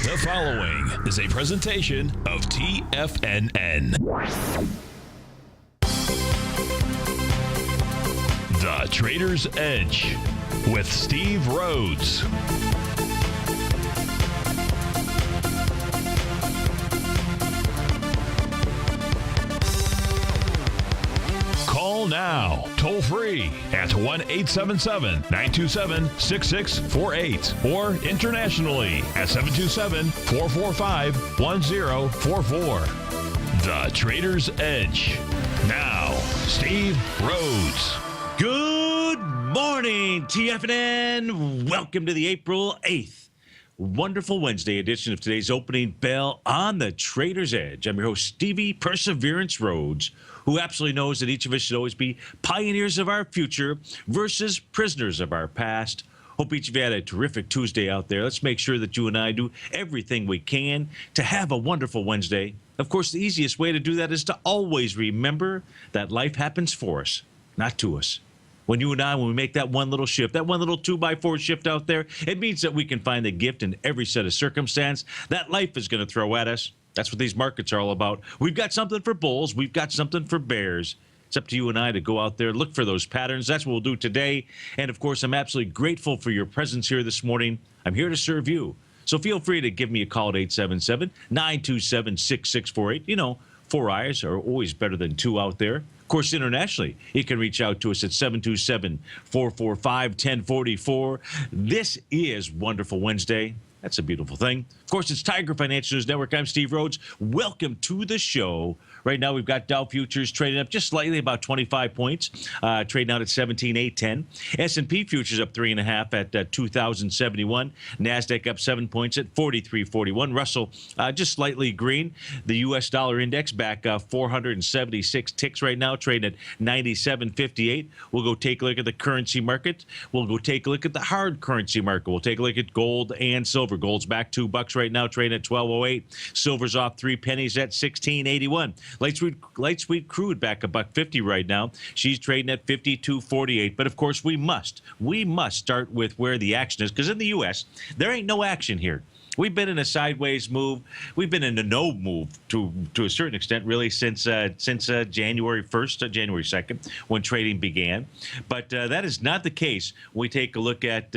The following is a presentation of TFNN. The Trader's Edge with Steve Rhodes. Call now, toll free at 1-877-927-6648 or internationally at 727-445-1044. The Trader's Edge. Now, Steve Rhodes. Good morning, TFNN. Welcome to the April 8th, wonderful Wednesday edition of today's opening bell on the Trader's Edge. I'm your host, Stevie Perseverance Rhodes, who absolutely knows that each of us should always be pioneers of our future versus prisoners of our past. Hope each of you had a terrific Tuesday out there. Let's make sure that you and I do everything we can to have a wonderful Wednesday. Of course, the easiest way to do that is to always remember that life happens for us, not to us. When you and I, when we make that one little shift, that one little 2x4 shift out there, it means that we can find the gift in every set of circumstance that life is going to throw at us. That's what these markets are all about. We've got something for bulls. We've got something for bears. It's up to you and I to go out there, look for those patterns. That's what we'll do today. And, of course, I'm absolutely grateful for your presence here this morning. I'm here to serve you. So feel free to give me a call at 877-927-6648. You know, 4 eyes are always better than 2 out there. Of course, internationally, you can reach out to us at 727-445-1044. This is Wonderful Wednesday. That's a beautiful thing. Of course, it's Tiger Financial News Network. I'm Steve Rhodes. Welcome to the show. Right now, we've got Dow futures trading up just slightly, about 25 points, trading out at 17,810. S&P futures up 3.5 at 2,071. NASDAQ up 7 points at 43.41. Russell just slightly green. The U.S. dollar index back 476 ticks right now, trading at 97.58. We'll go take a look at the currency market. We'll go take a look at the hard currency market. We'll take a look at gold and silver. Gold's back $2 right now, trading at 12.08. Silver's off 3 pennies at 16.81. Light sweet crude back $1.50 right now. She's trading at 52.48. But of course, we must start with where the action is, because in the U.S. there ain't no action here. We've been in a sideways move. We've been in a no move to a certain extent, really, since January 1st, January 2nd, when trading began. But that is not the case when we take a look at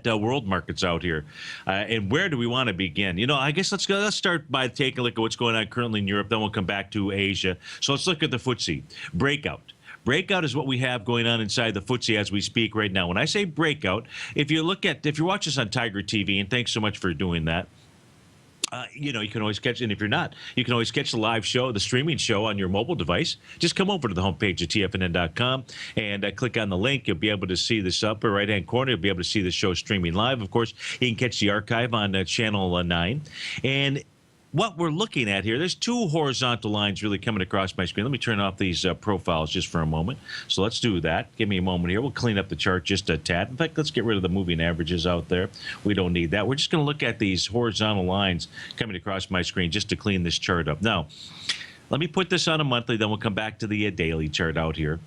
world markets out here. And where do we want to begin? You know, I guess let's start by taking a look at what's going on currently in Europe. Then we'll come back to Asia. So let's look at the FTSE. Breakout. Breakout is what we have going on inside the FTSE as we speak right now. When I say breakout, if you watch us on TigerTV, and thanks so much for doing that, you know, you can always catch, and if you're not, you can always catch the live show, the streaming show on your mobile device. Just come over to the homepage of TFNN.com and click on the link. You'll be able to see this upper right-hand corner. You'll be able to see the show streaming live. Of course, you can catch the archive on Channel 9. And what we're looking at here, there's 2 horizontal lines really coming across my screen. Let me turn off these profiles just for a moment. So let's do that. Give me a moment here. We'll clean up the chart just a tad. In fact, let's get rid of the moving averages out there. We don't need that. We're just going to look at these horizontal lines coming across my screen just to clean this chart up. Now, let me put this on a monthly, then we'll come back to the daily chart out here.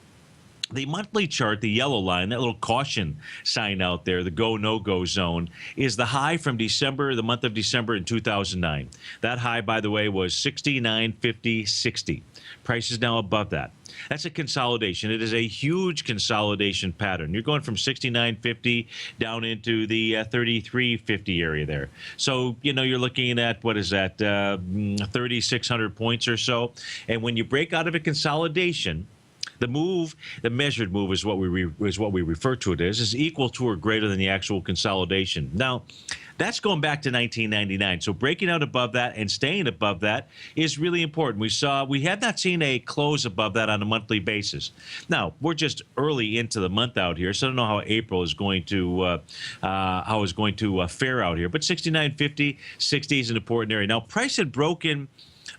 The monthly chart, the yellow line, that little caution sign out there, the go, no-go zone, is the high from December, the month of December in 2009. That high, by the way, was 69.50.60. Price is now above that. That's a consolidation. It is a huge consolidation pattern. You're going from 69.50 down into the 33.50 area there. So, you know, you're looking at, what is that, 3,600 points or so. And when you break out of a consolidation, the move, the measured move is what we refer to it as, is equal to or greater than the actual consolidation. Now, that's going back to 1999. So breaking out above that and staying above that is really important. We have not seen a close above that on a monthly basis. Now, we're just early into the month out here, so I don't know how April is going to fare out here. But 69.50, 60 is an important area. Now, price had broken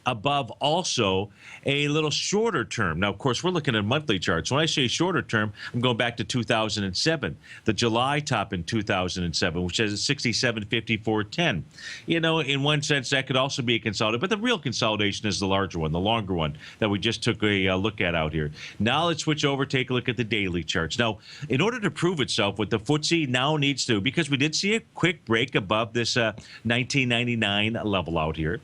above also a little shorter term. Now, of course, we're looking at monthly charts. When I say shorter term, I'm going back to 2007, the July top in 2007, which has a 67.54.10. You know, in one sense, that could also be a consolidation, but the real consolidation is the larger one, the longer one that we just took a look at out here. Now let's switch over, take a look at the daily charts. Now, in order to prove itself, what the FTSE now needs to, because we did see a quick break above this 1999 level out here,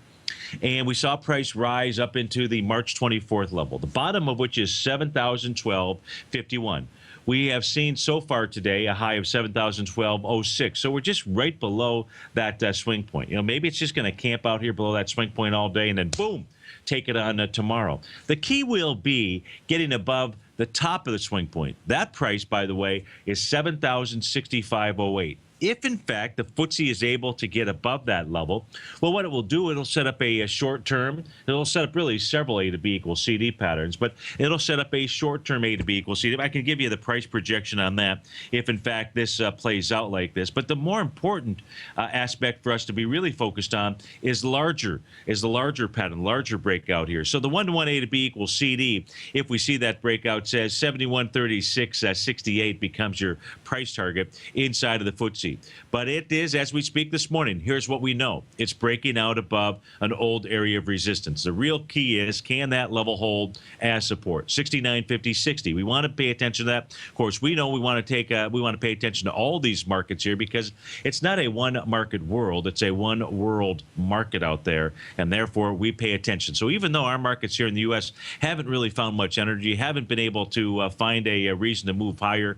and we saw price rise up into the March 24th level, the bottom of which is 7,012.51. We have seen so far today a high of 7,012.06. So we're just right below that swing point. You know, maybe it's just going to camp out here below that swing point all day and then boom, take it on tomorrow. The key will be getting above the top of the swing point. That price, by the way, is 7,065.08. If, in fact, the FTSE is able to get above that level, well, what it will do, it'll set up a short term. It'll set up really several A to B equals CD patterns, but it'll set up a short-term A to B equals CD. I can give you the price projection on that if, in fact, this plays out like this. But the more important aspect for us to be really focused on is the larger pattern, larger breakout here. So the 1-to-1 A to B equals CD, if we see that breakout, says 71.36.68 becomes your price target inside of the FTSE. But it is, as we speak this morning, here's what we know. It's breaking out above an old area of resistance. The real key is, can that level hold as support? 69.50.60. We want to pay attention to that. Of course, we know we want to pay attention to all these markets here because it's not a one market world. It's a one world market out there, and therefore we pay attention. So even though our markets here in the U.S. haven't really found much energy, haven't been able to find a reason to move higher,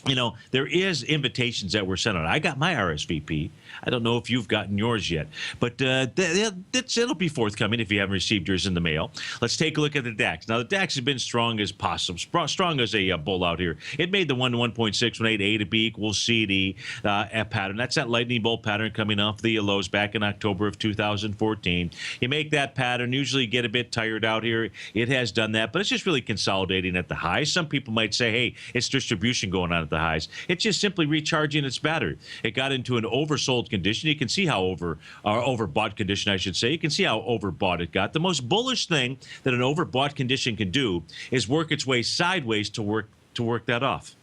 you know, there is invitations that were sent out. I got my RSVP. I don't know if you've gotten yours yet, but it'll be forthcoming if you haven't received yours in the mail. Let's take a look at the DAX. Now, the DAX has been strong as possible, strong as a bull out here. It made the 1-to-1.618 A to B equals CD pattern. That's that lightning bolt pattern coming off the lows back in October of 2014. You make that pattern, usually get a bit tired out here. It has done that, but it's just really consolidating at the highs. Some people might say, hey, it's distribution going on at the highs. It's just simply recharging its battery. It got into an oversold condition. You can see how overbought condition, I should say. You can see how overbought it got. The most bullish thing that an overbought condition can do is work its way sideways to work that off.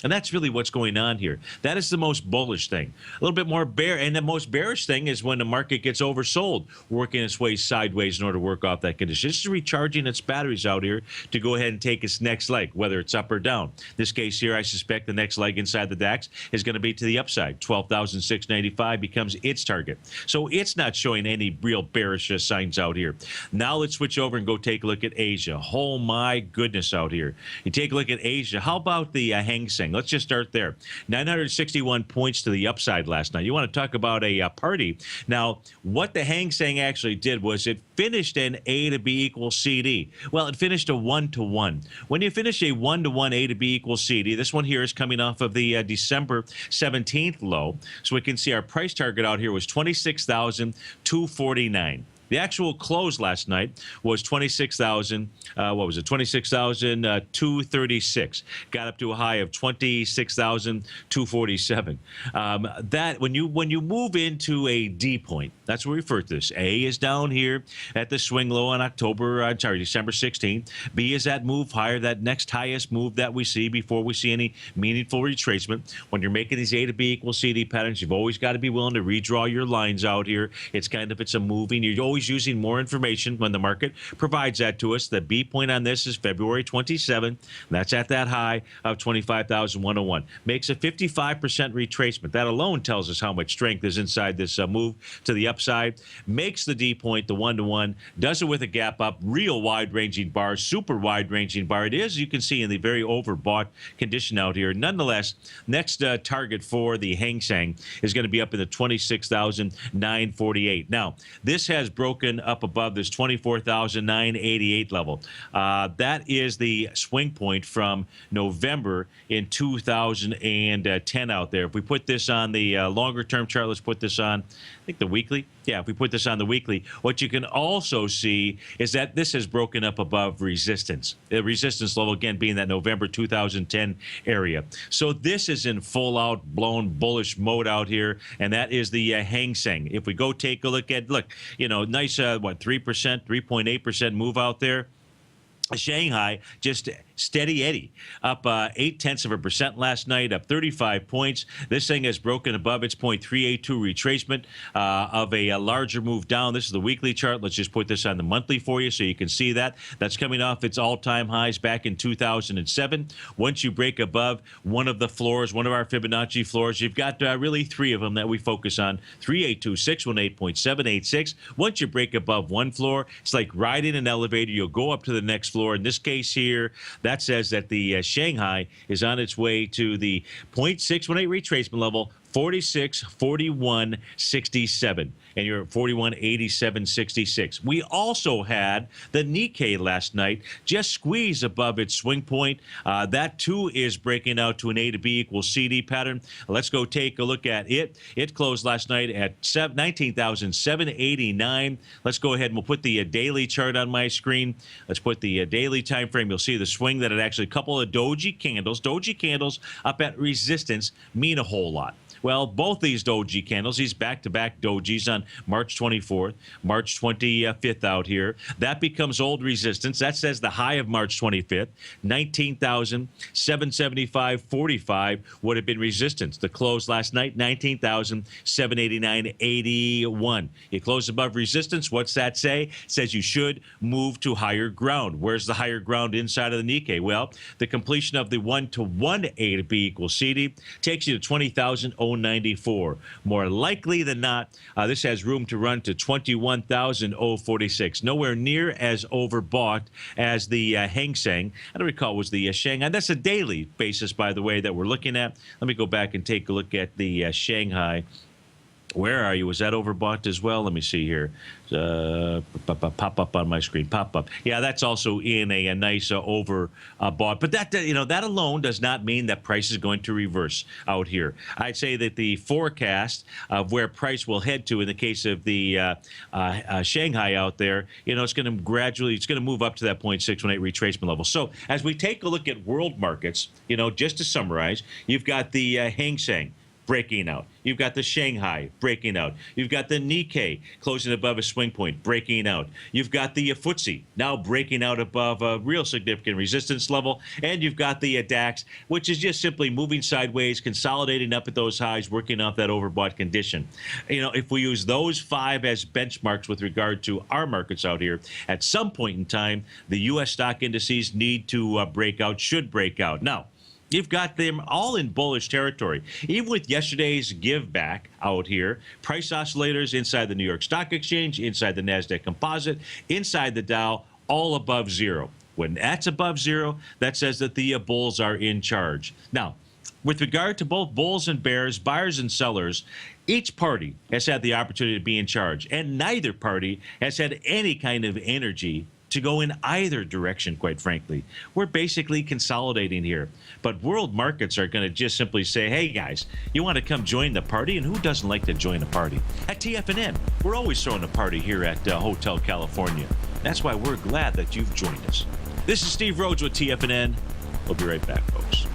And that's really what's going on here. That is the most bullish thing. A little bit more bear, and the most bearish thing is when the market gets oversold, working its way sideways in order to work off that condition. This is recharging its batteries out here to go ahead and take its next leg, whether it's up or down. This case here, I suspect the next leg inside the DAX is going to be to the upside. 12,695 becomes its target. So it's not showing any real bearish signs out here. Now let's switch over and go take a look at Asia. Oh my goodness out here. You take a look at Asia. How about the Hang Seng? Let's just start there. 961 points to the upside last night. You want to talk about a party. Now, what the Hang Seng actually did was it finished an A to B equals CD. Well, it finished a 1-to-1. When you finish a 1-to-1 A to B equals CD, this one here is coming off of the December 17th low. So we can see our price target out here was 26,249. The actual close last night was 26,236. Got up to a high of 26,247. That when you move into a D point, that's what we refer to this. A is down here at the swing low on December 16th. B is that move higher, that next highest move that we see before we see any meaningful retracement. When you're making these A to B equals CD patterns, you've always got to be willing to redraw your lines out here. It's a moving. You're always using more information when the market provides that to us. The B point on this is February 27. That's at that high of 25,101. Makes a 55% retracement. That alone tells us how much strength is inside this move to the upside. Makes the D point the 1-to-1. Does it with a gap up. Real wide-ranging bar. Super wide-ranging bar. It is, you can see, in the very overbought condition out here. Nonetheless, next target for the Hang Seng is going to be up in the 26,948. Now, this has broken up above this 24,988 level. That is the swing point from November in 2010 out there. If we put this on the longer term chart, let's put this on, I think, the weekly. Yeah, if we put this on the weekly, what you can also see is that this has broken up above resistance. The resistance level, again, being that November 2010 area. So this is in full-out, blown bullish mode out here, and that is the Hang Seng. If we go take a look, nice, 3%, 3.8% move out there. Shanghai just steady Eddie, up 0.8% last night, up 35 points. This thing has broken above its 0.382 retracement of a larger move down. This is the weekly chart. Let's just put this on the monthly for you so you can see that. That's coming off its all-time highs back in 2007. Once you break above one of the floors, one of our Fibonacci floors, you've got really three of them that we focus on, 382, 618.786. Once you break above one floor, it's like riding an elevator. You'll go up to the next floor. In this case here, that says that the Shanghai is on its way to the 0.618 retracement level, 46.41.67, and you're at 41.87.66. We also had the Nikkei last night just squeeze above its swing point. That too is breaking out to an A to B equals CD pattern. Let's go take a look at it. It closed last night at 19,789. Let's go ahead and we'll put the daily chart on my screen. Let's put the daily time frame. You'll see the swing that it actually, a couple of doji candles up at resistance mean a whole lot. Well, both these doji candles, these back-to-back dojis on March 24th, March 25th out here, that becomes old resistance. That says the high of March 25th, 19,775.45 would have been resistance. The close last night, 19,789.81. You close above resistance. What's that say? It says you should move to higher ground. Where's the higher ground inside of the Nikkei? Well, the completion of the 1-to-1 A to B equals CD takes you to 20,094. More likely than not, this has room to run to 21,046. Nowhere near as overbought as the Hang Seng. I don't recall, was the Shanghai. That's a daily basis, by the way, that we're looking at. Let me go back and take a look at the Shanghai. Where are you? Was that overbought as well? Let me see here. Pop up on my screen. Pop up. Yeah, that's also in a nice overbought. But that that alone does not mean that price is going to reverse out here. I'd say that the forecast of where price will head to in the case of the Shanghai out there, it's going to gradually, it's going to move up to that 0.618 retracement level. So as we take a look at world markets, just to summarize, you've got the Hang Seng breaking out. You've got the Shanghai breaking out. You've got the Nikkei closing above a swing point, breaking out. You've got the FTSE now breaking out above a real significant resistance level. And you've got the DAX, which is just simply moving sideways, consolidating up at those highs, working off that overbought condition. If we use those five as benchmarks with regard to our markets out here, at some point in time, the U.S. stock indices need to break out, should break out. Now, you've got them all in bullish territory. Even with yesterday's give back out here, price oscillators inside the New York Stock Exchange, inside the NASDAQ Composite, inside the Dow, all above zero. When that's above zero, that says that the bulls are in charge. Now, with regard to both bulls and bears, buyers and sellers, each party has had the opportunity to be in charge, and neither party has had any kind of energy to go in either direction, quite frankly. We're basically consolidating here. But world markets are going to just simply say, hey, guys, you want to come join the party? And who doesn't like to join a party? At TFNN, we're always throwing a party here at Hotel California. That's why we're glad that you've joined us. This is Steve Rhodes with TFNN. We'll be right back, folks.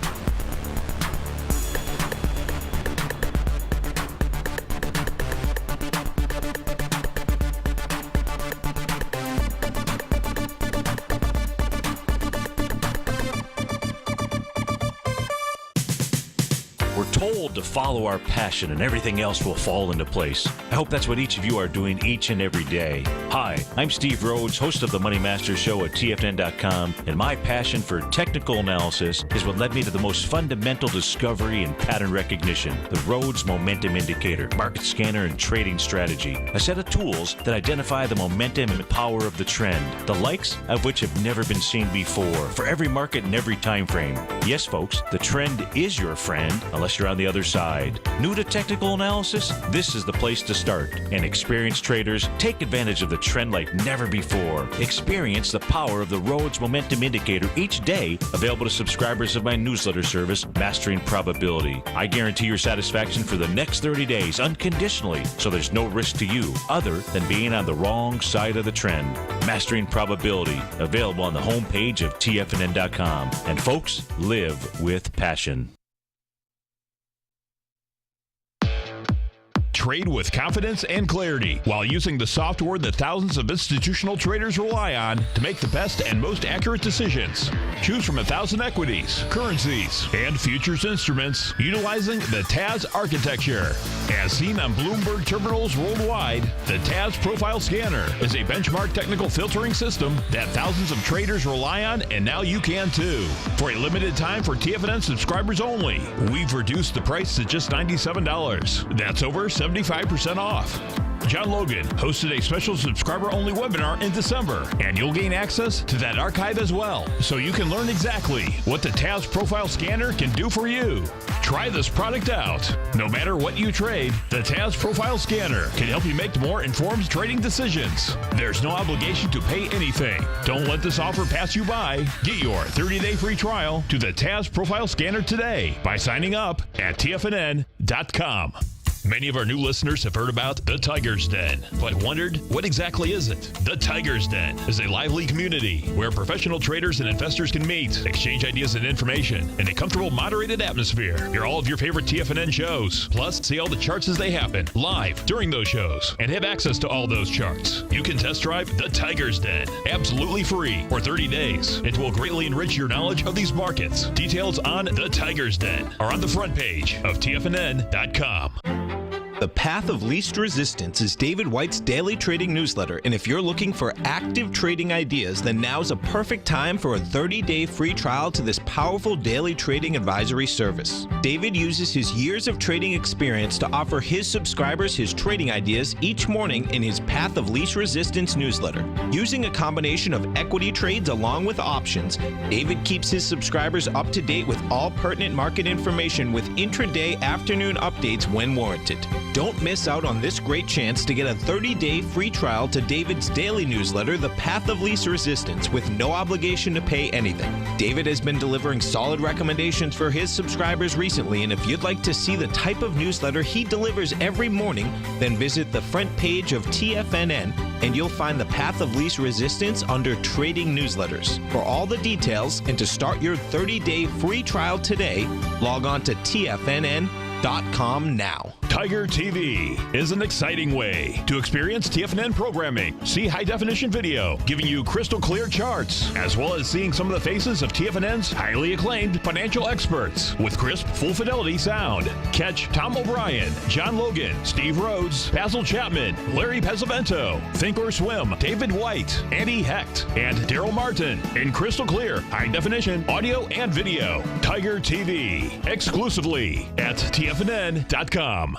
Told to follow our passion and everything else will fall into place. I hope that's what each of you are doing each and every day. Hi, I'm Steve Rhodes, host of the Money Master Show at TFNN.com, and my passion for technical analysis is what led me to the most fundamental discovery in pattern recognition, the Rhodes Momentum Indicator, market scanner, and trading strategy, a set of tools that identify the momentum and power of the trend, the likes of which have never been seen before, for every market and every time frame. Yes, folks, the trend is your friend, unless you're on the other side. New to technical analysis? This is the place to start. And experienced traders take advantage of the trend like never before. Experience the power of the Rhodes Momentum Indicator each day, available to subscribers of my newsletter service, Mastering Probability. I guarantee your satisfaction for the next 30 days unconditionally, so there's no risk to you other than being on the wrong side of the trend. Mastering Probability, available on the homepage of TFNN.com. And folks, live with passion. Trade with confidence and clarity while using the software that thousands of institutional traders rely on to make the best and most accurate decisions. Choose from 1,000 equities, currencies, and futures instruments utilizing the TAS architecture. As seen on Bloomberg terminals worldwide, the TAS Profile Scanner is a benchmark technical filtering system that thousands of traders rely on, and now you can too. For a limited time for TFNN subscribers only, we've reduced the price to just $97. That's over 75% off. John Logan hosted a special subscriber-only webinar in December, and you'll gain access to that archive as well, so you can learn exactly what the TAS Profile Scanner can do for you. Try this product out. No matter what you trade, the TAS Profile Scanner can help you make more informed trading decisions. There's no obligation to pay anything. Don't let this offer pass you by. Get your 30-day free trial to the TAS Profile Scanner today by signing up at TFNN.com. Many of our new listeners have heard about the Tiger's Den, but wondered, what exactly is it? The Tiger's Den is a lively community where professional traders and investors can meet, exchange ideas and information in a comfortable, moderated atmosphere. Hear all of your favorite TFNN shows, plus see all the charts as they happen live during those shows, and have access to all those charts. You can test drive the Tiger's Den absolutely free for 30 days. It will greatly enrich your knowledge of these markets. Details on the Tiger's Den are on the front page of TFNN.com. The Path of Least Resistance is David White's daily trading newsletter, and if you're looking for active trading ideas, then now's a perfect time for a 30-day free trial to this powerful daily trading advisory service. David uses his years of trading experience to offer his subscribers his trading ideas each morning in his Path of Least Resistance newsletter. Using a combination of equity trades along with options, David keeps his subscribers up to date with all pertinent market information with intraday afternoon updates when warranted. Don't miss out on this great chance to get a 30-day free trial to David's daily newsletter, The Path of Least Resistance, with no obligation to pay anything. David has been delivering solid recommendations for his subscribers recently, and if you'd like to see the type of newsletter he delivers every morning, then visit the front page of TFNN, and you'll find The Path of Least Resistance under Trading Newsletters. For all the details and to start your 30-day free trial today, log on to TFNN.com now. Tiger TV is an exciting way to experience TFNN programming. See high-definition video, giving you crystal clear charts, as well as seeing some of the faces of TFNN's highly acclaimed financial experts with crisp, full-fidelity sound. Catch Tom O'Brien, John Logan, Steve Rhodes, Basil Chapman, Larry Pesavento, Think or Swim, David White, Andy Hecht, and Daryl Martin in crystal clear, high-definition audio and video. Tiger TV, exclusively at TFNN.com.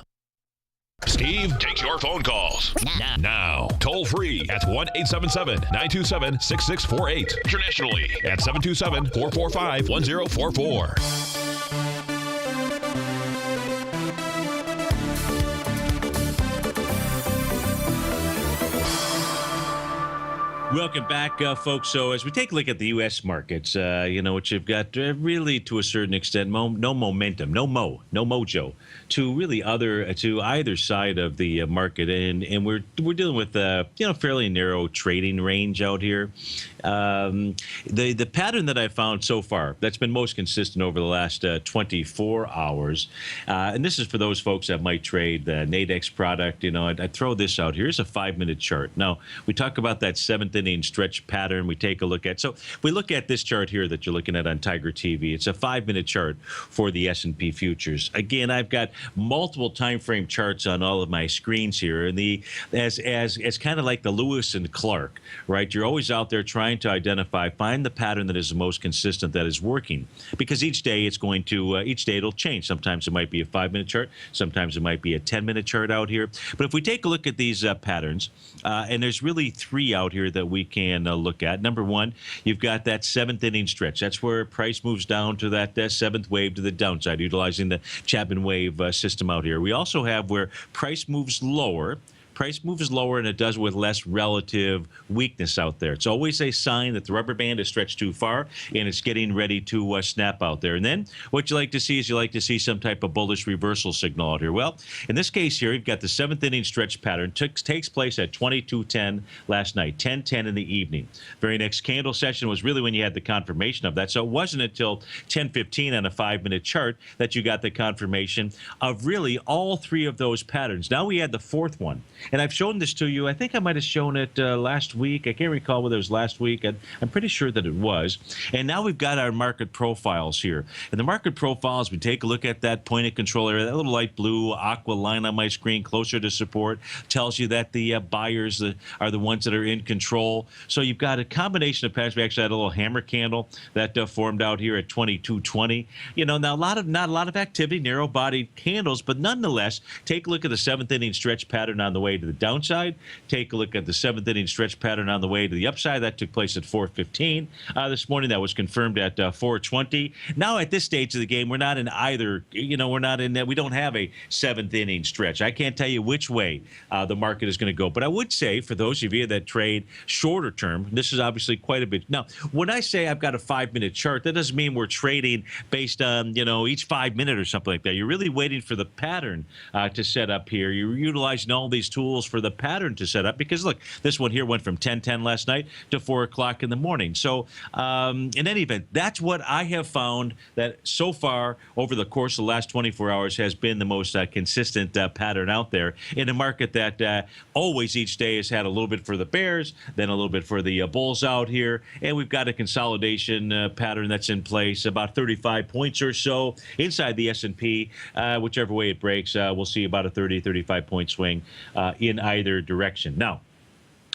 Steve takes your phone calls now. Toll free at 1-877-927-6648. Internationally at 727-445-1044. Welcome back, folks. So as we take a look at the U.S. markets, which have got really, to a certain extent, no momentum, no mojo to really to either side of the market, and we're dealing with fairly narrow trading range out here. The pattern that I found so far that's been most consistent over the last 24 hours, and this is for those folks that might trade the Nadex product. I throw this out. Here's a 5-minute chart. Now we talk about that seventh inning stretch pattern. We take a look at. So we look at this chart here that you're looking at on Tiger TV. It's a 5-minute chart for the S&P futures. Again, I've got multiple time frame charts on all of my screens here, and as kind of like the Lewis and Clark, right? You're always out there trying to find the pattern that is the most consistent, that is working, because each day it'll change. Sometimes it might be a 5-minute chart, sometimes it might be a 10-minute chart out here. But if we take a look at these patterns, and there's really 3 out here that we can look at. Number one, you've got that 7th inning stretch. That's where price moves down to that 7th wave to the downside, utilizing the Chapman wave system out here. We also have where price moves lower price moves lower and it does with less relative weakness out there. It's always a sign that the rubber band is stretched too far and it's getting ready to snap out there. And then what you like to see is you like to see some type of bullish reversal signal out here. Well, in this case here, you've got the 7th inning stretch pattern. Takes place at 22:10 last night, 10:10 in the evening. Very next candle session was really when you had the confirmation of that. So it wasn't until 10:15 on a 5-minute chart that you got the confirmation of really all three of those patterns. Now we had the fourth one. And I've shown this to you. I think I might have shown it last week. I can't recall whether it was last week. I'm pretty sure that it was. And now we've got our market profiles here. And the market profiles, we take a look at that point of control area, that little light blue aqua line on my screen closer to support, tells you that the buyers are the ones that are in control. So you've got a combination of patterns. We actually had a little hammer candle that formed out here at 22:20. You know, now not a lot of activity, narrow-bodied candles, but nonetheless, take a look at the 7th inning stretch pattern on the way to the downside. Take a look at the 7th inning stretch pattern on the way to the upside. That took place at 4:15 this morning. That was confirmed at 4:20. Now at this stage of the game, we're not in either. You know, we're not in that. We don't have a 7th inning stretch. I can't tell you which way the market is going to go. But I would say for those of you that trade shorter term, this is obviously quite a bit. Now, when I say I've got a 5-minute chart, that doesn't mean we're trading based on, you know, each 5 minute or something like that. You're really waiting for the pattern to set up here. You're utilizing all these tools for the pattern to set up because, look, this one here went from 10:10 last night to 4 o'clock in the morning. So in any event, that's what I have found that so far over the course of the last 24 hours has been the most consistent pattern out there in a market that always each day has had a little bit for the bears, then a little bit for the bulls out here. And we've got a consolidation pattern that's in place, about 35 points or so inside the S&P. Whichever way it breaks, we'll see about a 35 point swing in either direction. Now,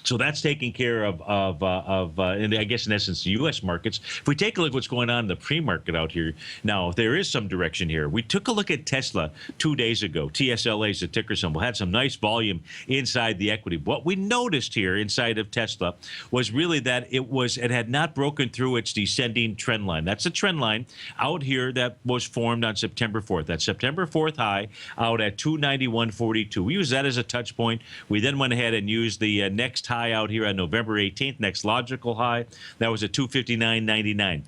so that's taking care of and I guess in essence, the U.S. markets. If we take a look at what's going on in the pre-market out here, now there is some direction here. We took a look at Tesla 2 days ago. TSLA is the ticker symbol. Had some nice volume inside the equity. What we noticed here inside of Tesla was really that it had not broken through its descending trend line. That's a trend line out here that was formed on September 4th. That September 4th high out at 291.42. We used that as a touch point. We then went ahead and used the next high out here on November 18th, next logical high. That was at 259.99.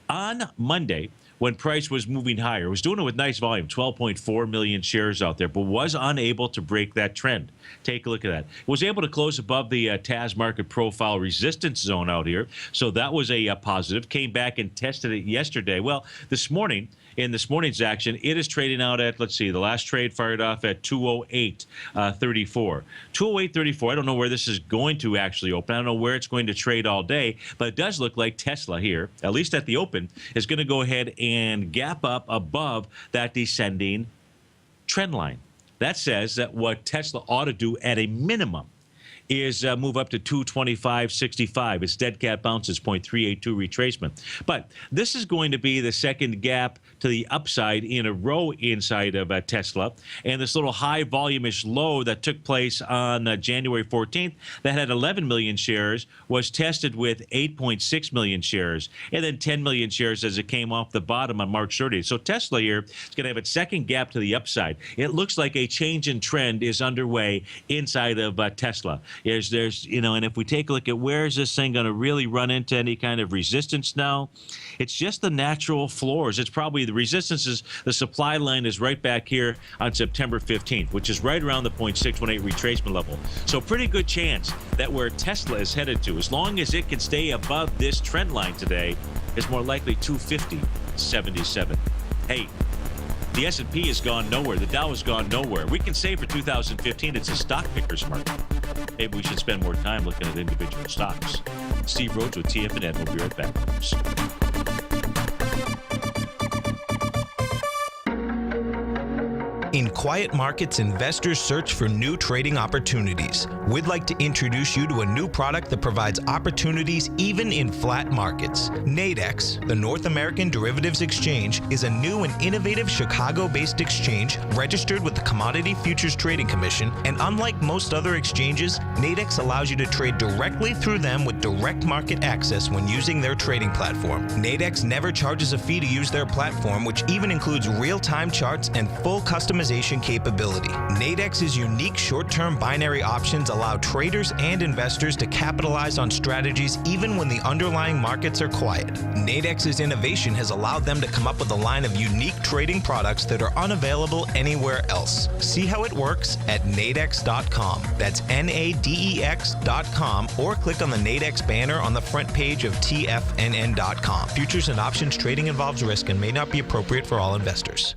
On Monday, when price was moving higher, it was doing it with nice volume, 12.4 million shares out there, but was unable to break that trend. Take a look at that. It was able to close above the TAS market profile resistance zone out here, so that was a positive. Came back and tested it yesterday. Well, this morning, in this morning's action, it is trading out at, let's see, the last trade fired off at 208.34. 208.34. I don't know where this is going to actually open. I don't know where it's going to trade all day, but it does look like Tesla here, at least at the open, is going to go ahead and gap up above that descending trend line. That says that what Tesla ought to do at a minimum is move up to 225.65. Its dead cat bounces 0.382 retracement. But this is going to be the second gap to the upside in a row inside of Tesla. And this little high volume-ish low that took place on January 14th that had 11 million shares was tested with 8.6 million shares and then 10 million shares as it came off the bottom on March 30th. So Tesla here is going to have its second gap to the upside. It looks like a change in trend is underway inside of Tesla. There's you know, and if we take a look at where is this thing going to really run into any kind of resistance now, it's just the natural floors. It's probably the resistance is the supply line is right back here on September 15th, which is right around the 0.618 retracement level. So pretty good chance that where Tesla is headed to, as long as it can stay above this trend line today, is more likely 250.77. Hey, the S&P has gone nowhere. The Dow has gone nowhere. We can say for 2015 it's a stock picker's market. Maybe we should spend more time looking at individual stocks. Steve Rhodes with TFNN. We'll be right back. In quiet markets, investors search for new trading opportunities. We'd like to introduce you to a new product that provides opportunities even in flat markets. Nadex, the North American Derivatives Exchange, is a new and innovative Chicago-based exchange registered with the Commodity Futures Trading Commission, and unlike most other exchanges, Nadex allows you to trade directly through them with direct market access when using their trading platform. Nadex never charges a fee to use their platform, which even includes real-time charts and full customization optimization capability. Nadex's unique short-term binary options allow traders and investors to capitalize on strategies even when the underlying markets are quiet. Nadex's innovation has allowed them to come up with a line of unique trading products that are unavailable anywhere else. See how it works at nadex.com. That's NADEX.com, or click on the Nadex banner on the front page of TFNN.com. Futures and options trading involves risk and may not be appropriate for all investors.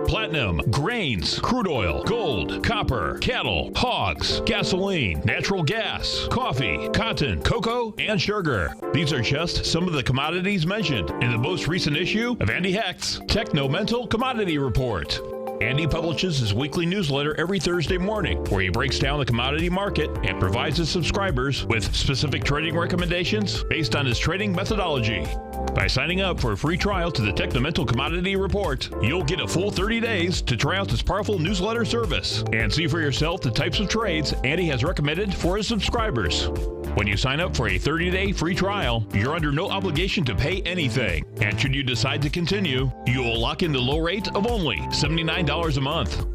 Platinum, grains, crude oil, gold, copper, cattle, hogs, gasoline, natural gas, coffee, cotton, cocoa, and sugar. These are just some of the commodities mentioned in the most recent issue of Andy Hecht's Techno-Mental Commodity Report. Andy publishes his weekly newsletter every Thursday morning, where he breaks down the commodity market and provides his subscribers with specific trading recommendations based on his trading methodology. By signing up for a free trial to the Techno-Mental Commodity Report, you'll get a full 30 days to try out this powerful newsletter service and see for yourself the types of trades Andy has recommended for his subscribers. When you sign up for a 30-day free trial, you're under no obligation to pay anything. And should you decide to continue, you will lock in the low rate of only $79 a month.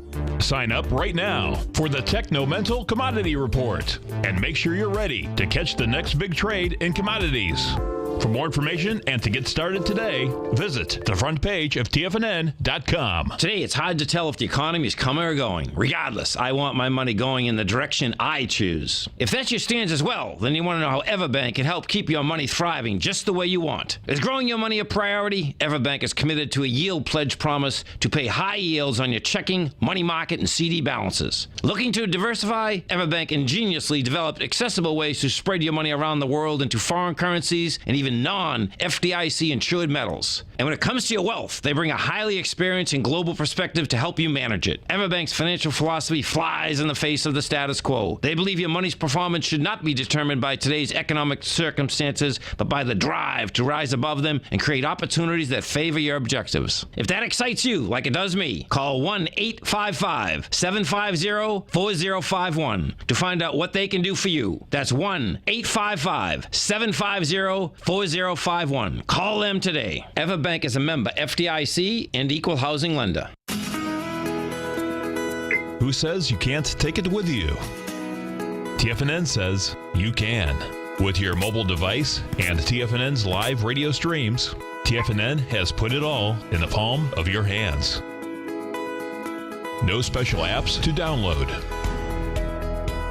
Sign up right now for the Techno-Mental Commodity Report and make sure you're ready to catch the next big trade in commodities. For more information and to get started today, visit the front page of TFNN.com. Today, it's hard to tell if the economy is coming or going. Regardless, I want my money going in the direction I choose. If that's your stance as well, then you want to know how Everbank can help keep your money thriving just the way you want. Is growing your money a priority? Everbank is committed to a yield pledge promise to pay high yields on your checking, money market, and CD balances. Looking to diversify? Everbank ingeniously developed accessible ways to spread your money around the world into foreign currencies and even non-FDIC insured metals. And when it comes to your wealth, they bring a highly experienced and global perspective to help you manage it. Everbank's financial philosophy flies in the face of the status quo. They believe your money's performance should not be determined by today's economic circumstances, but by the drive to rise above them and create opportunities that favor your objectives. If that excites you, like it does me, call 1-855-750-4051 to find out what they can do for you. That's 1-855-750-4051. Call them today. Everbank is a member FDIC and equal housing lender. Who says you can't take it with you? TFNN says you can. With your mobile device and TFNN's live radio streams, TFNN has put it all in the palm of your hands. No special apps to download.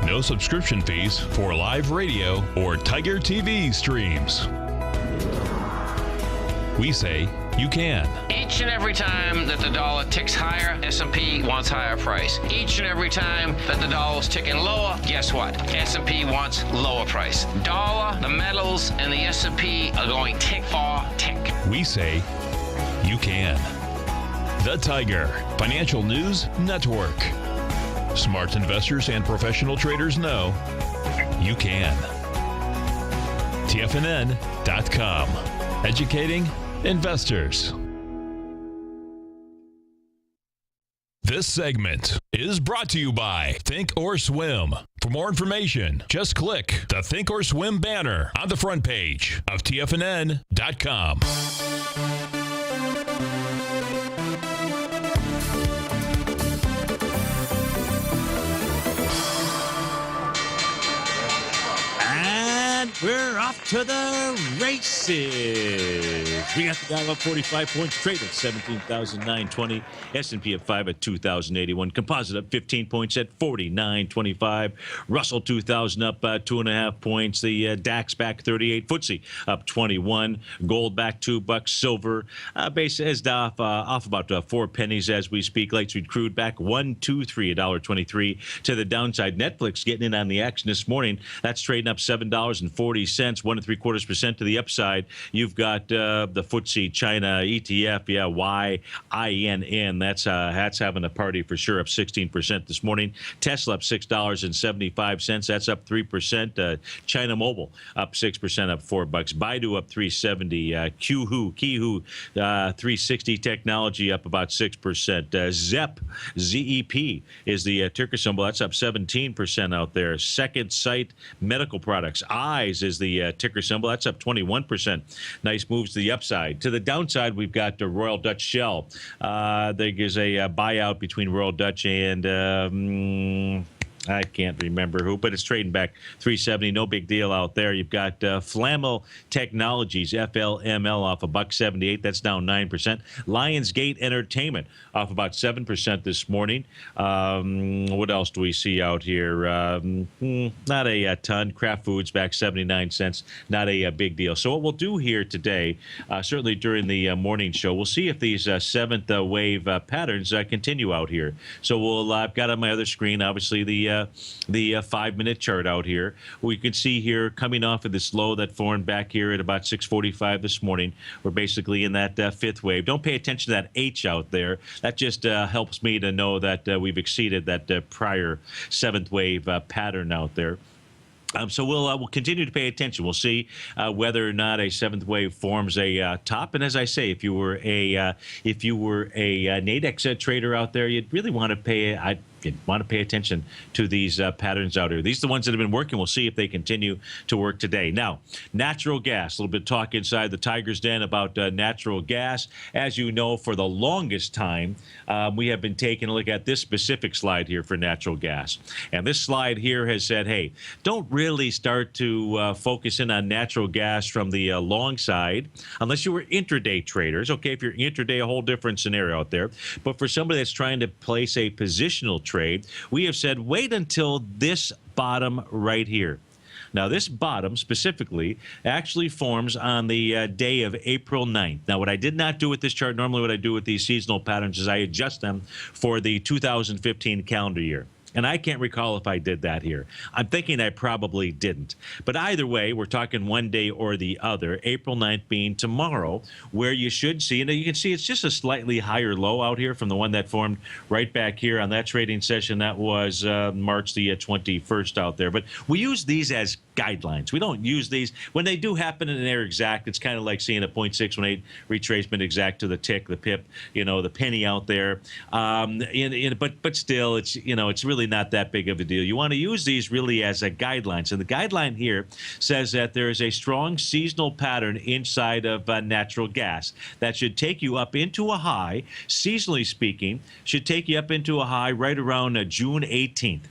No subscription fees for live radio or TigerTV streams. We say you can. Each and every time that the dollar ticks higher, S&P wants higher price. Each and every time that the dollar's ticking lower, guess what? S&P wants lower price. Dollar, the metals, and the S&P are going tick for tick. We say you can. The Tiger Financial News Network. Smart investors and professional traders know you can. TFNN.com. Educating investors. This segment is brought to you by Think or Swim. For more information, just click the Think or Swim banner on the front page of TFNN.com. We're off to the races. We got the Dow up 45 points, trade at 17,920. S&P at 5 at 2,081. Composite up 15 points at 49.25. Russell 2,000 up 2.5 points. The DAX back 38. FTSE up 21. Gold back $2. Silver base is off about 4 pennies as we speak. Light sweet crude back $1.23, $1.23 to the downside. Netflix getting in on the action this morning. That's trading up $7.40, 1.75% to the upside. You've got the FTSE China ETF, YINN. That's having a party for sure, up 16% this morning. Tesla up $6.75. That's up 3%. China Mobile up 6%, up $4. Baidu up 370. Qihoo 360. Technology up about 6%. ZEP is the ticker symbol. That's up 17% out there. Second Sight Medical Products. Eyes Tigers is the ticker symbol. That's up 21%. Nice moves to the upside. To the downside, we've got the Royal Dutch Shell. There's a buyout between Royal Dutch and I can't remember who, but it's trading back 370. No big deal out there. You've got Flammel Technologies, FLML, off $1.78. That's down 9%. Lionsgate Entertainment off about 7% this morning. What else do we see out here? Not a ton. Kraft Foods back 79 cents. Not a big deal. So what we'll do here today, certainly during the morning show, we'll see if these seventh wave patterns continue out here. So I've got on my other screen, obviously, the 5-minute chart out here. We can see here coming off of this low that formed back here at about 6:45 this morning. We're basically in that fifth wave. Don't pay attention to that H out there. That just helps me to know that we've exceeded that prior seventh wave pattern out there. So we'll continue to pay attention. We'll see whether or not a seventh wave forms a top. And as I say, if you were a Nadex trader out there, you'd really want to pay attention to these patterns out here. These are the ones that have been working. We'll see if they continue to work today. Now, natural gas. A little bit of talk inside the Tiger's Den about natural gas. As you know, for the longest time, we have been taking a look at this specific slide here for natural gas. And this slide here has said, hey, don't really start to focus in on natural gas from the long side unless you were intraday traders. Okay, if you're intraday, a whole different scenario out there. But for somebody that's trying to place a positional trade, we have said wait until this bottom right here. Now, this bottom specifically actually forms on the day of April 9th. Now, what I did not do with this chart, normally what I do with these seasonal patterns is I adjust them for the 2015 calendar year. And I can't recall if I did that here. I'm thinking I probably didn't. But either way, we're talking one day or the other, April 9th being tomorrow, where you should see, and you can see it's just a slightly higher low out here from the one that formed right back here on that trading session. That was March the 21st out there. But we use these as guidelines. We don't use these. When they do happen and they're exact, it's kind of like seeing a 0.618 retracement exact to the tick, the pip, the penny out there. But still, it's really not that big of a deal. You want to use these really as a guideline. So the guideline here says that there is a strong seasonal pattern inside of natural gas that should take you up into a high, seasonally speaking, should take you up into a high right around June 18th.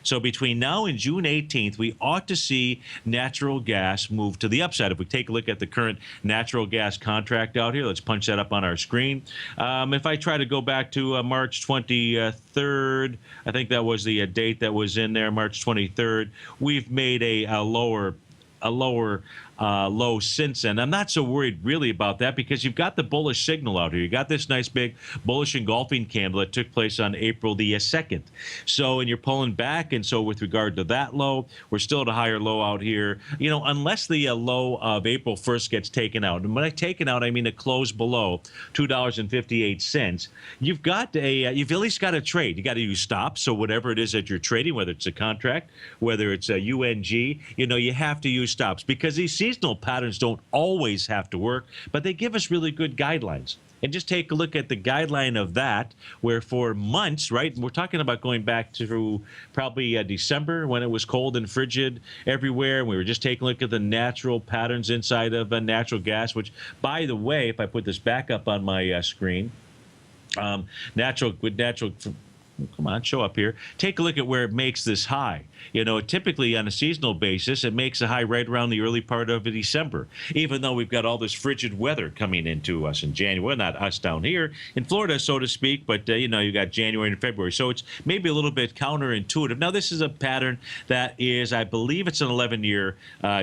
So between now and June 18th, we ought to see natural gas move to the upside. If we take a look at the current natural gas contract out here, let's punch that up on our screen. If I try to go back to March 23rd, I think that was the date that was in there, March 23rd, we've made a lower low since then. I'm not so worried really about that because you've got the bullish signal out here. You got this nice big bullish engulfing candle that took place on April the 2nd. So, and you're pulling back, and so with regard to that low, we're still at a higher low out here. Unless the low of April 1st gets taken out, and when I taken out, I mean a close below $2.58. You've at least got to trade. You got to use stops. So whatever it is that you're trading, whether it's a contract, whether it's a UNG, you have to use stops because these seasonal patterns don't always have to work, but they give us really good guidelines. And just take a look at the guideline of that, where for months, right, we're talking about going back to probably December when it was cold and frigid everywhere. And we were just taking a look at the natural patterns inside of natural gas, which, by the way, if I put this back up on my screen, come on, show up here. Take a look at where it makes this high. Typically on a seasonal basis, it makes a high right around the early part of December, even though we've got all this frigid weather coming into us in January. Well, not us down here in Florida, so to speak, but, you got January and February. So it's maybe a little bit counterintuitive. Now, this is a pattern that is, I believe it's an 11-year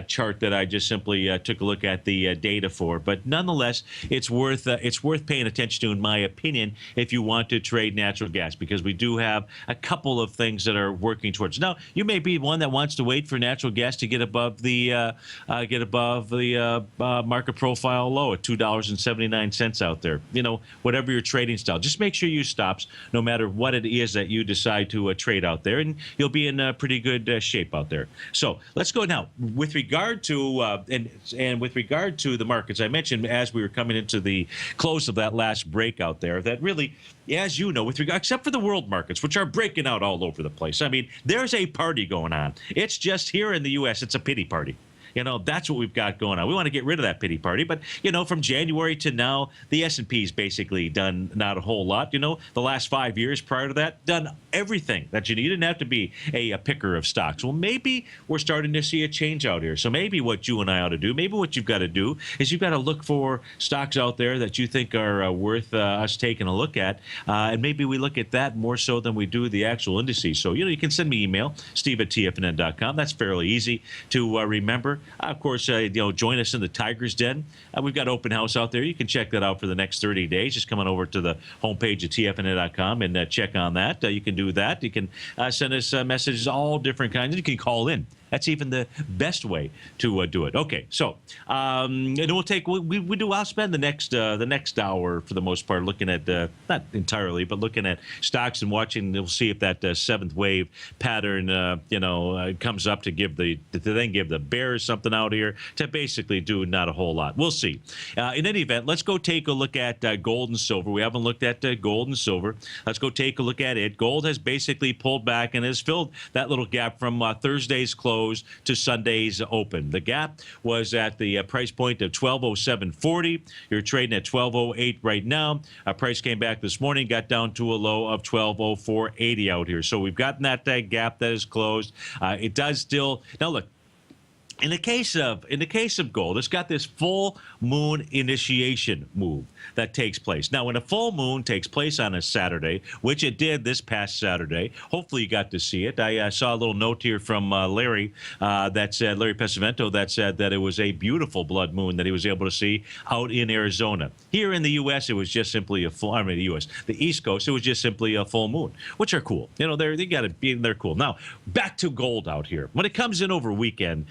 chart that I just simply took a look at the data for. But nonetheless, it's worth paying attention to, in my opinion, if you want to trade natural gas, because we do have a couple of things that are working towards. Now, you may be one that wants to wait for natural gas to get above the market profile low at $2.79 out there. Whatever your trading style, just make sure you stops no matter what it is that you decide to trade out there, and you'll be in pretty good shape out there. So let's go now with regard to and with regard to the markets. I mentioned as we were coming into the close of that last break out there that really, as you know, with regard, except for the world markets, which are breaking out all over the place. I mean, there's a party going on. It's just here in the U.S., it's a pity party. That's what we've got going on. We want to get rid of that pity party. But, from January to now, the S&P's basically done not a whole lot. The last 5 years prior to that, done everything that you need. You didn't have to be a picker of stocks. Well, maybe we're starting to see a change out here. So maybe what you and I ought to do, maybe what you've got to do is you've got to look for stocks out there that you think are worth us taking a look at. And maybe we look at that more so than we do the actual indices. So, you can send me email, steve@tfnn.com. That's fairly easy to remember. Of course, join us in the Tiger's Den. We've got open house out there. You can check that out for the next 30 days. Just come on over to the homepage at tfnn.com and check on that. You can do that. You can send us messages, all different kinds. You can call in. That's even the best way to do it. Okay, so and we'll take I'll spend the next hour for the most part looking at not entirely, but looking at stocks and watching. We'll see if that seventh wave pattern comes up to then give the bears something out here to basically do not a whole lot. We'll see. In any event, let's go take a look at gold and silver. We haven't looked at gold and silver. Let's go take a look at it. Gold has basically pulled back and has filled that little gap from Thursday's close to Sunday's open. The gap was at the price point of 1207.40. You're trading at 1208 right now. Price came back this morning, got down to a low of 1204.80 out here. So we've gotten that gap that is closed. It does still now look. In the case of gold, it's got this full moon initiation move that takes place. Now, when a full moon takes place on a Saturday, which it did this past Saturday, hopefully you got to see it. I saw a little note here from Larry Pesavento that said that it was a beautiful blood moon that he was able to see out in Arizona. Here in the U.S., it was just simply the East Coast, it was just simply a full moon, which are cool. They're cool. Now, back to gold out here. When it comes in over weekend,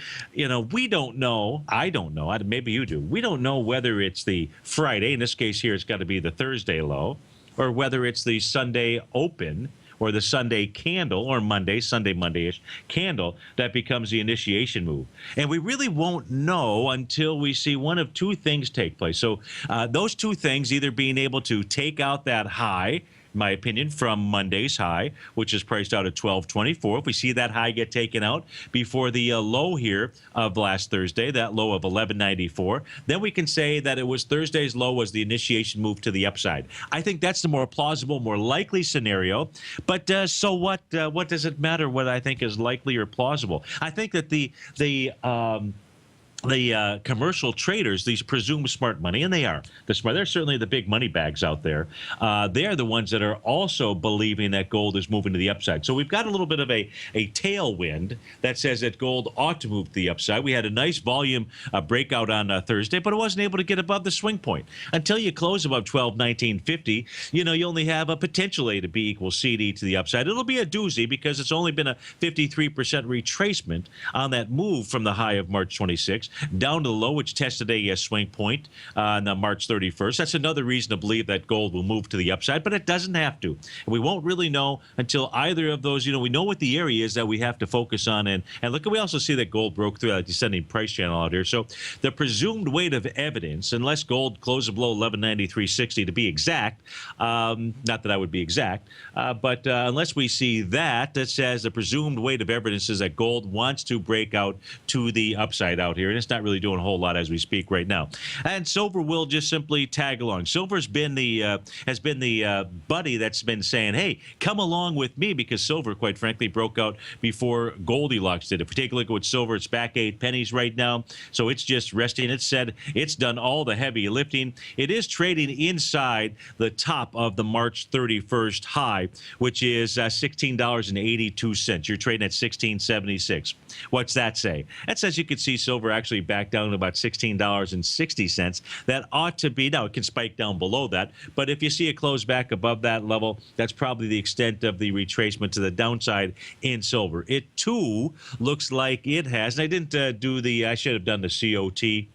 we don't know. I don't know. Maybe you do. We don't know whether it's the Friday. In this case here, it's got to be the Thursday low, or whether it's the Sunday open or the Sunday candle or Monday-ish candle that becomes the initiation move. And we really won't know until we see one of two things take place. So those two things, either being able to take out that high, my opinion, from Monday's high, which is priced out at 1224. If we see that high get taken out before the low here of last Thursday, that low of 1194, then we can say that it was Thursday's low was the initiation move to the upside. I think that's the more plausible, more likely scenario. But so what? What does it matter what I think is likely or plausible? I think that the commercial traders, these presumed smart money, and they are the smart. They're certainly the big money bags out there. They are the ones that are also believing that gold is moving to the upside. So we've got a little bit of a tailwind that says that gold ought to move to the upside. We had a nice volume breakout on Thursday, but it wasn't able to get above the swing point. Until you close above 1219.50, you only have a potential A to B equals CD to the upside. It'll be a doozy because it's only been a 53% retracement on that move from the high of March 26th down to the low, which tested a swing point on March 31st. That's another reason to believe that gold will move to the upside, but it doesn't have to. And we won't really know until either of those, we know what the area is that we have to focus on. And look, we also see that gold broke through that descending price channel out here. So the presumed weight of evidence, unless gold closes below 1193.60 to be exact, not that I would be exact, but unless we see that says the presumed weight of evidence is that gold wants to break out to the upside out here. And it's not really doing a whole lot as we speak right now. And silver will just simply tag along. Silver's been the buddy that's been saying, hey, come along with me, because silver, quite frankly, broke out before Goldilocks did. If we take a look at what silver, it's back 8 pennies right now. So it's just resting. It said it's done all the heavy lifting. It is trading inside the top of the March 31st high, which is $16.82. You're trading at $16.76. What's that say? That says you could see silver actually back down to about $16.60. That ought to be, now it can spike down below that, but if you see it close back above that level, that's probably the extent of the retracement to the downside in silver. It too looks like it has, and I didn't I should have done the COT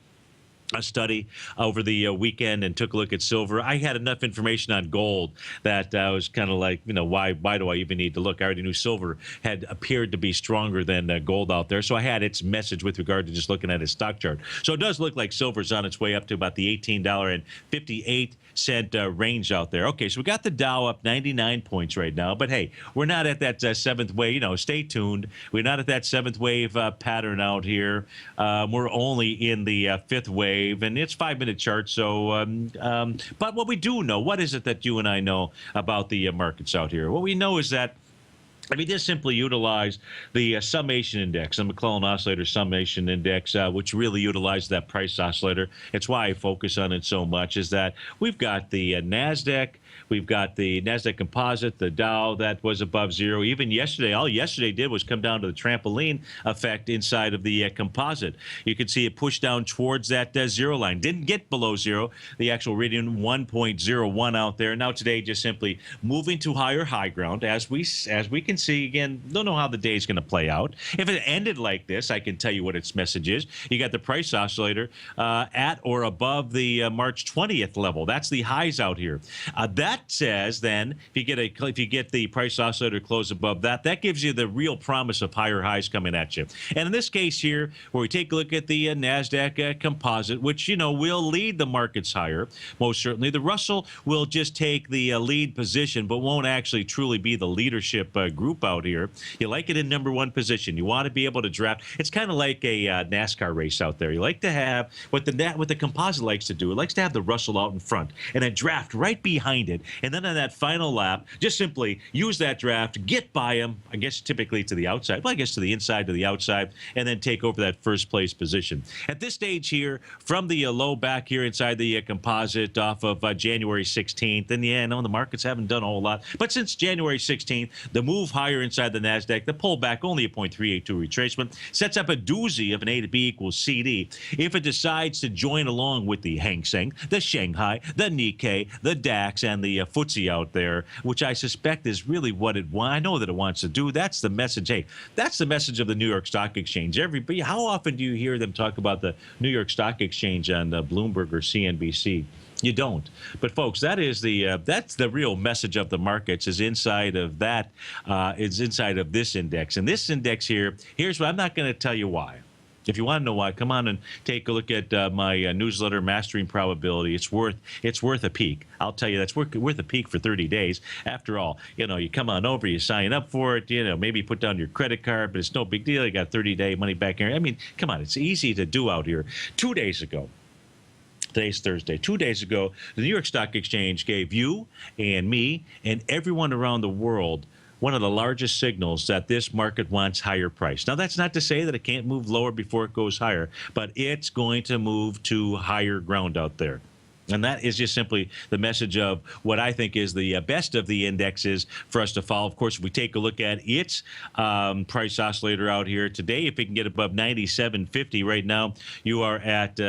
a study over the weekend and took a look at silver. I had enough information on gold that I was kind of like, why do I even need to look? I already knew silver had appeared to be stronger than gold out there. So I had its message with regard to just looking at its stock chart. So it does look like silver's on its way up to about the $18.58 range out there. Okay, so we got the Dow up 99 points right now. But hey, we're not at that seventh wave. Stay tuned. We're not at that seventh wave pattern out here. We're only in the fifth wave. And it's 5-minute chart. So, but what we do know, what is it that you and I know about the markets out here? What we know is that we just simply utilize the summation index, the McClellan Oscillator Summation Index, which really utilizes that price oscillator. It's why I focus on it so much, is that we've got the NASDAQ, we've got the NASDAQ Composite, the Dow that was above zero. Even yesterday, all yesterday did was come down to the trampoline effect inside of the composite. You could see it push down towards that zero line. Didn't get below zero. The actual reading 1.01 out there. Now today, just simply moving to higher high ground. As we can see, again, don't know how the day is going to play out. If it ended like this, I can tell you what its message is. You got the price oscillator at or above the March 20th level. That's the highs out here. That says then if you get the price oscillator close above that, that gives you the real promise of higher highs coming at you. And in this case here, where we take a look at the NASDAQ composite, which will lead the markets higher, most certainly. The Russell will just take the lead position, but won't actually truly be the leadership group out here. You like it in number one position. You want to be able to draft. It's kind of like a NASCAR race out there. You like to have what the composite likes to do. It likes to have the Russell out in front and then draft right behind it. And then on that final lap, just simply use that draft, get by them, I guess typically to the outside, well, I guess to the inside, to the outside, and then take over that first place position. At this stage here, from the low back here inside the composite off of January 16th, and the markets haven't done a whole lot, but since January 16th, the move higher inside the NASDAQ, the pullback, only a 0.382 retracement, sets up a doozy of an A to B equals CD. If it decides to join along with the Hang Seng, the Shanghai, the Nikkei, the DAX, and the FTSE out there, which I suspect is really what it wants. I know that it wants to do. That's the message. Hey, that's the message of the New York Stock Exchange. How often do you hear them talk about the New York Stock Exchange on Bloomberg or CNBC? You don't. But folks, that's the real message of the markets is inside of that. It's inside of this index. And this index here, here's what I'm not going to tell you why. If you want to know why, come on and take a look at my newsletter, Mastering Probability. It's worth a peek. I'll tell you that's worth a peek for 30 days. After all, you come on over, you sign up for it, maybe put down your credit card, but it's no big deal. You got 30-day money back here. I mean, come on, it's easy to do out here. 2 days ago, today's Thursday. 2 days ago, the New York Stock Exchange gave you and me and everyone around the world one of the largest signals that this market wants higher price. Now, that's not to say that it can't move lower before it goes higher, but it's going to move to higher ground out there. And that is just simply the message of what I think is the best of the indexes for us to follow. Of course, if we take a look at its price oscillator out here today, if it can get above 97.50 right now, you are at...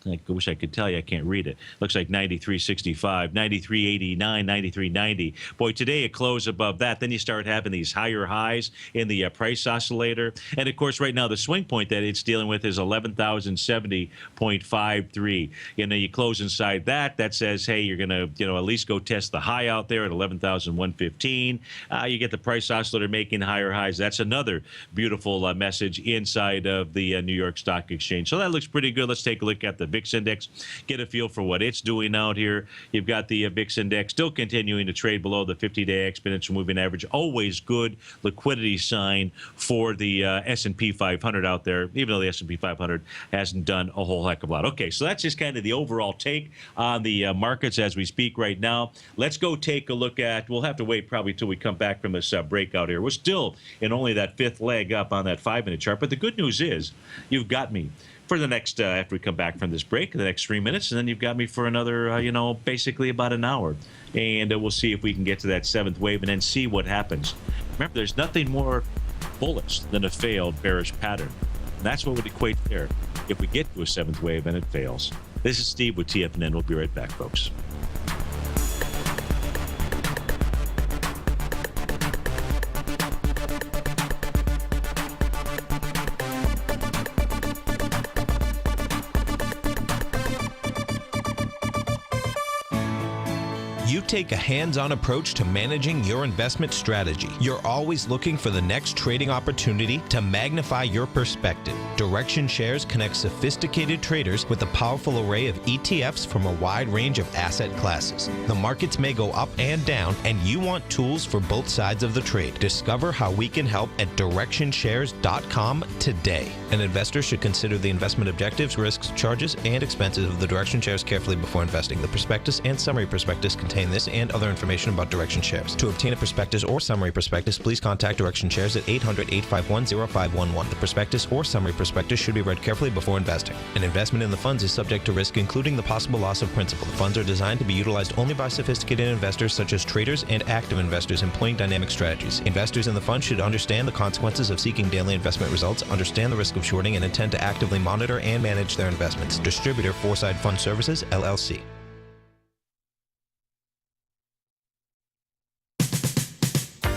I wish I could tell you. I can't read it. Looks like 93.65, 93.89, 93.90. Boy, today it closed above that. Then you start having these higher highs in the price oscillator. And, of course, right now the swing point that it's dealing with is 11,070.53. You close inside that. That says, hey, you're going to, at least go test the high out there at 11,115. You get the price oscillator making higher highs. That's another beautiful message inside of the New York Stock Exchange. So that looks pretty good. Let's take a look at the VIX index, get a feel for what it's doing out here. You've got the VIX index still continuing to trade below the 50-day exponential moving average. Always good liquidity sign for the S&P 500 out there, even though the S&P 500 hasn't done a whole heck of a lot. Okay, so that's just kind of the overall take on the markets as we speak right now. Let's go take a look at, we'll have to wait probably till we come back from this breakout here. We're still in only that fifth leg up on that 5-minute chart, but the good news is you've got me for the next, after we come back from this break, the next 3 minutes, and then you've got me for another, basically about an hour. And we'll see if we can get to that seventh wave and then see what happens. Remember, there's nothing more bullish than a failed bearish pattern. And that's what would equate there if we get to a seventh wave and it fails. This is Steve with TFNN. We'll be right back, folks. You take a hands-on approach to managing your investment strategy. You're always looking for the next trading opportunity to magnify your perspective. Direction Shares connects sophisticated traders with a powerful array of ETFs from a wide range of asset classes. The markets may go up and down, and you want tools for both sides of the trade. Discover how we can help at DirectionShares.com today. An investor should consider the investment objectives, risks, charges, and expenses of the Direction Shares carefully before investing. The prospectus and summary prospectus contain this and other information about Direction Shares. To obtain a prospectus or summary prospectus, please contact Direction Shares at 800-851-0511. The prospectus or summary prospectus should be read carefully before investing. An investment in the funds is subject to risk, including the possible loss of principal. The funds are designed to be utilized only by sophisticated investors such as traders and active investors employing dynamic strategies. Investors in the fund should understand the consequences of seeking daily investment results, understand the risk of shorting, and intend to actively monitor and manage their investments. Distributor Foreside Fund Services, LLC.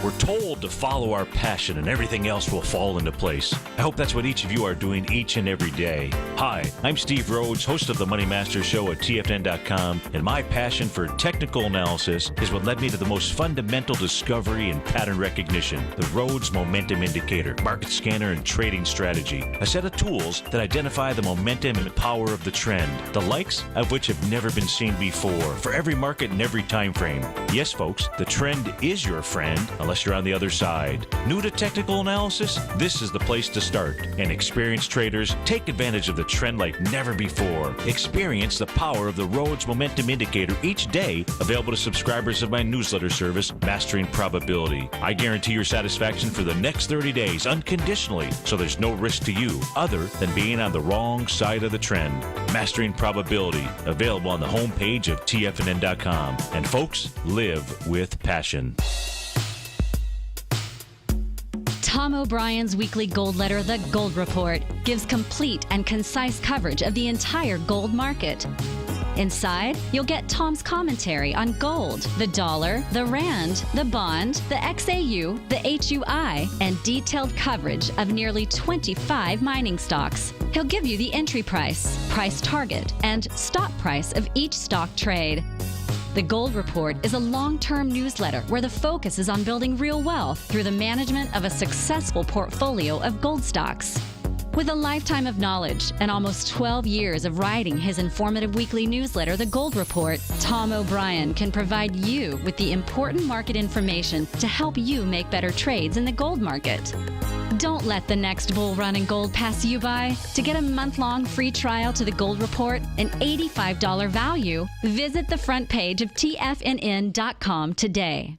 We're told to follow our passion and everything else will fall into place. I hope that's what each of you are doing each and every day. Hi, I'm Steve Rhodes, host of the Money Master Show at TFNN.com, and my passion for technical analysis is what led me to the most fundamental discovery in pattern recognition, the Rhodes Momentum Indicator, market scanner, and trading strategy, a set of tools that identify the momentum and power of the trend, the likes of which have never been seen before, for every market and every time frame. Yes, folks, the trend is your friend, unless you're on the other side. New to technical analysis? This is the place to start. And experienced traders take advantage of the trend like never before. Experience the power of the Rhodes Momentum Indicator each day, available to subscribers of my newsletter service, Mastering Probability. I guarantee your satisfaction for the next 30 days unconditionally, so there's no risk to you other than being on the wrong side of the trend. Mastering Probability, available on the homepage of TFNN.com. And folks, live with passion. Tom O'Brien's weekly gold letter, The Gold Report, gives complete and concise coverage of the entire gold market. Inside, you'll get Tom's commentary on gold, the dollar, the rand, the bond, the XAU, the HUI, and detailed coverage of nearly 25 mining stocks. He'll give you the entry price, price target, and stop price of each stock trade. The Gold Report is a long-term newsletter where the focus is on building real wealth through the management of a successful portfolio of gold stocks. With a lifetime of knowledge and almost 12 years of writing his informative weekly newsletter, The Gold Report, Tom O'Brien can provide you with the important market information to help you make better trades in the gold market. Don't let the next bull run in gold pass you by. To get a month-long free trial to The Gold Report, an $85 value, visit the front page of TFNN.com today.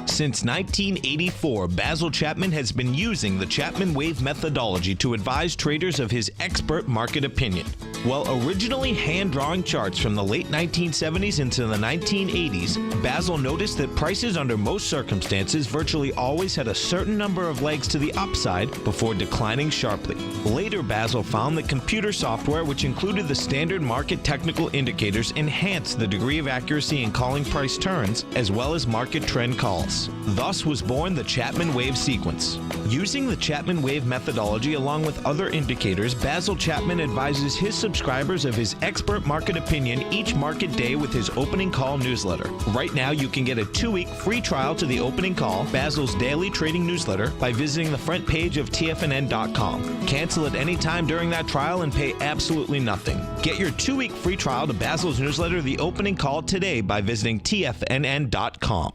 Since 1984, Basil Chapman has been using the Chapman Wave methodology to advise traders of his expert market opinion. While originally hand-drawing charts from the late 1970s into the 1980s, Basil noticed that prices under most circumstances virtually always had a certain number of legs to the upside before declining sharply. Later, Basil found that computer software, which included the standard market technical indicators, enhanced the degree of accuracy in calling price turns, as well as market trend calls. Thus was born the Chapman Wave sequence. Using the Chapman Wave methodology along with other indicators, Basil Chapman advises his subscribers of his expert market opinion each market day with his opening call newsletter. Right now, you can get a 2-week free trial to the opening call, Basil's daily trading newsletter, by visiting the front page of TFNN.com. Cancel at any time during that trial and pay absolutely nothing. Get your 2-week free trial to Basil's newsletter, The Opening Call, today by visiting TFNN.com.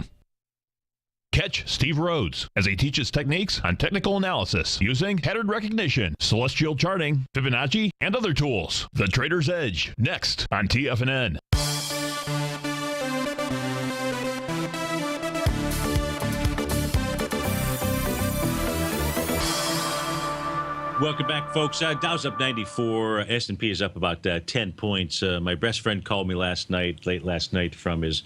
Catch Steve Rhodes as he teaches techniques on technical analysis using pattern recognition, celestial charting, Fibonacci, and other tools. The Trader's Edge, next on TFNN. Welcome back, folks. Dow's up 94. S&P is up about 10 points. My best friend called me late last night from his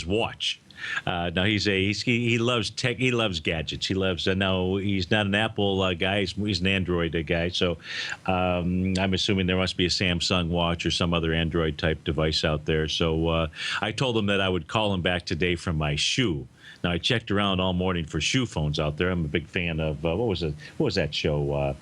watch. Now he loves tech. He loves gadgets. He loves. Now he's not an Apple guy. He's an Android guy. So I'm assuming there must be a Samsung watch or some other Android type device out there. So I told him that I would call him back today from my shoe. Now I checked around all morning for shoe phones out there. I'm a big fan of what was that show?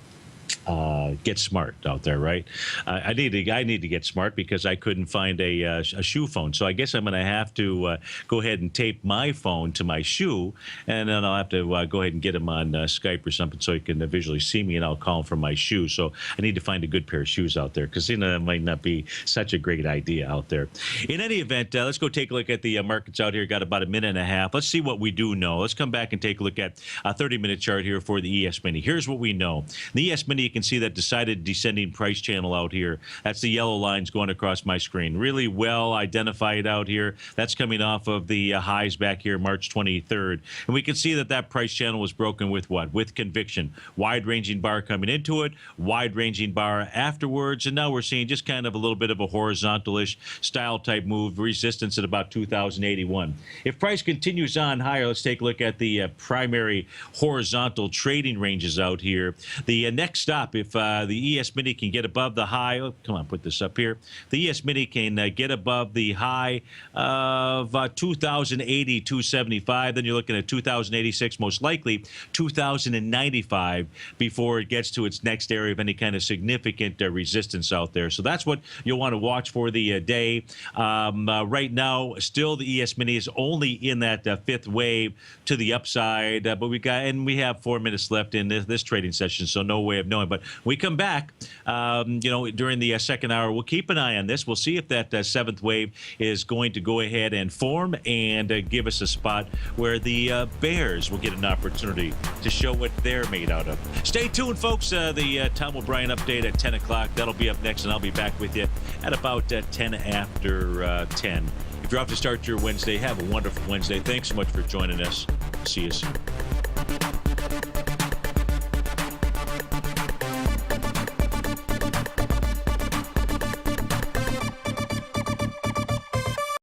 get smart out there, right? I need to get smart because I couldn't find a shoe phone. So I guess I'm going to have to go ahead and tape my phone to my shoe, and then I'll have to go ahead and get him on Skype or something so he can visually see me, and I'll call him from my shoe. So I need to find a good pair of shoes out there because that might not be such a great idea out there. In any event, let's go take a look at the markets out here. Got about a minute and a half. Let's see what we do know. Let's come back and take a look at a 30-minute chart here for the ES Mini. Here's what we know. The ES Mini, you can see that decided descending price channel out here. That's the yellow lines going across my screen. Really well identified out here. That's coming off of the highs back here March 23rd. And we can see that that price channel was broken with what? With conviction. Wide-ranging bar coming into it, wide-ranging bar afterwards, and now we're seeing just kind of a little bit of a horizontal-ish style type move, resistance at about 2,081. If price continues on higher, let's take a look at the primary horizontal trading ranges out here. The next stop, if the ES Mini can get above the high, come on, put this up here. The ES Mini can get above the high of 2,080, 275. Then you're looking at 2,086, most likely 2,095 before it gets to its next area of any kind of significant resistance out there. So that's what you'll want to watch for the day. Right now, still the ES Mini is only in that fifth wave to the upside, but we have 4 minutes left in this trading session, so no way of knowing. But when we come back, during the second hour, we'll keep an eye on this. We'll see if that seventh wave is going to go ahead and form and give us a spot where the bears will get an opportunity to show what they're made out of. Stay tuned, folks. The Tom O'Brien update at 10 o'clock. That'll be up next, and I'll be back with you at about 10 after 10. If you're off to start your Wednesday, have a wonderful Wednesday. Thanks so much for joining us. See you soon.